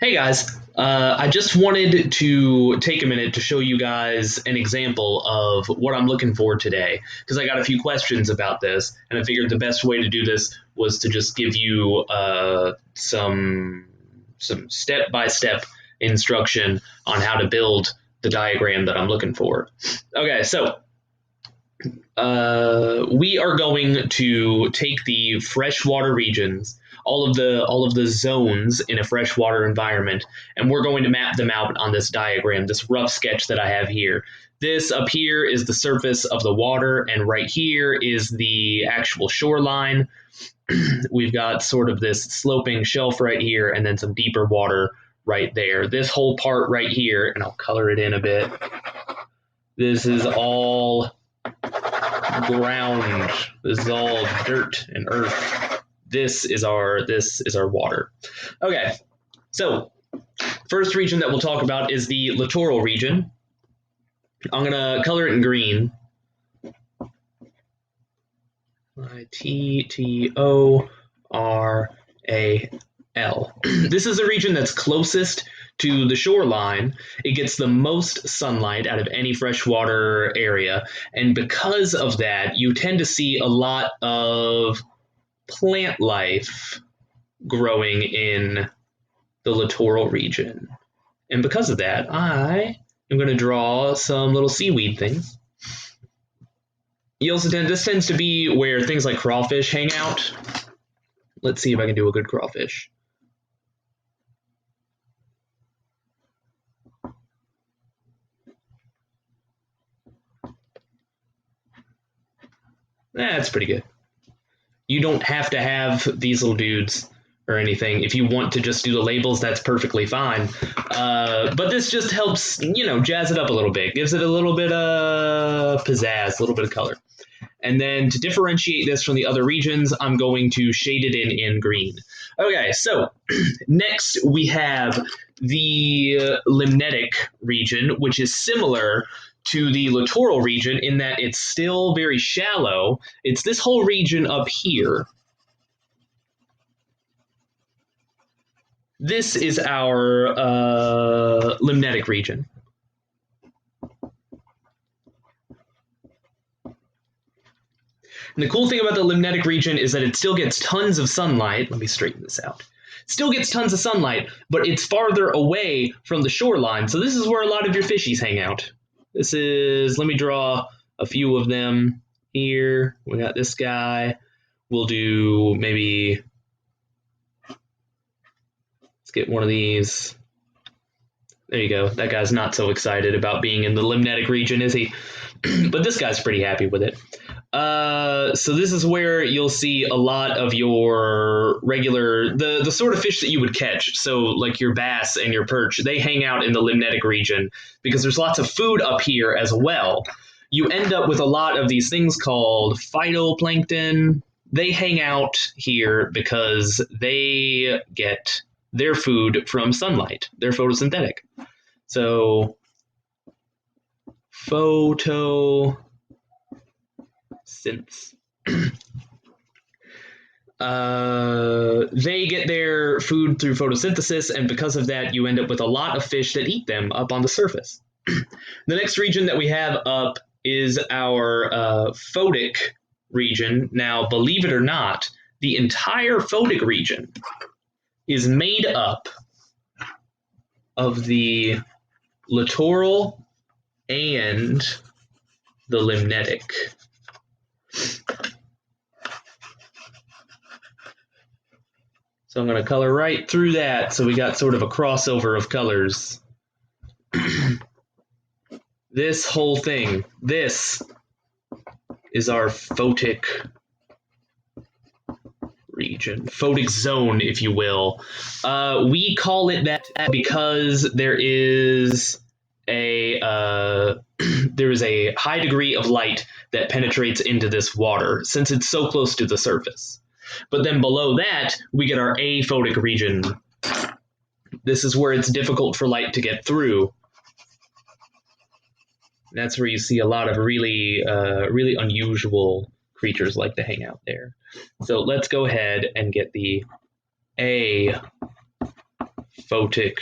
Hey guys, I just wanted to take a minute to show you guys an example of what I'm looking for today because I got a few questions about this, and I figured the best way to do this was to just give you some step-by-step instruction on how to build the diagram that I'm looking for. Okay, so we are going to take the freshwater regions, all of the zones in a freshwater environment, and we're going to map them out on this diagram, this rough sketch that I have here. This up here is the surface of the water, and right here is the actual shoreline. We've got sort of this sloping shelf right here, and then some deeper water right there. This whole part right here, and I'll color it in a bit. This is all ground. This is all dirt and earth. This is our water. Okay, so first region that we'll talk about is the littoral region. I'm gonna color it in green. Littoral. This is the region that's closest to the shoreline. It gets the most sunlight out of any freshwater area, and because of that, you tend to see a lot of plant life growing in the littoral region. And because of that, I am going to draw some little seaweed things. This tends to be where things like crawfish hang out. Let's see if I can do a good crawfish. That's pretty good. You don't have to have these little dudes or anything. If you want to just do the labels, that's perfectly fine. But this just helps, jazz it up a little bit. Gives it a little bit of pizzazz, a little bit of color. And then to differentiate this from the other regions, I'm going to shade it in green. Okay, so next we have the limnetic region, which is similar to the littoral region in that it's still very shallow. It's this whole region up here. This is our limnetic region. And the cool thing about the limnetic region is that it still gets tons of sunlight. Let me straighten this out. It still gets tons of sunlight, but it's farther away from the shoreline. So this is where a lot of your fishies hang out. Let me draw a few of them here. We got this guy. We'll do maybe, let's get one of these. There you go. That guy's not so excited about being in the limnetic region, is he? But this guy's pretty happy with it. So this is where you'll see a lot of your regular, the sort of fish that you would catch. So like your bass and your perch, they hang out in the limnetic region because there's lots of food up here as well. You end up with a lot of these things called phytoplankton. They hang out here because they get their food from sunlight. They're photosynthetic. So photosynth. They get their food through photosynthesis, and because of that, you end up with a lot of fish that eat them up on the surface. The next region that we have up is our photic region. Now, believe it or not, the entire photic region is made up of the littoral and the limnetic. So I'm going to color right through that, so we got sort of a crossover of colors. This whole thing, this is our photic region, photic zone, if you will. We call it that because there is a high degree of light that penetrates into this water since it's so close to the surface. But then below that, we get our aphotic region. This is where it's difficult for light to get through. That's where you see a lot of really unusual creatures like to hang out there. So let's go ahead and get the aphotic Photic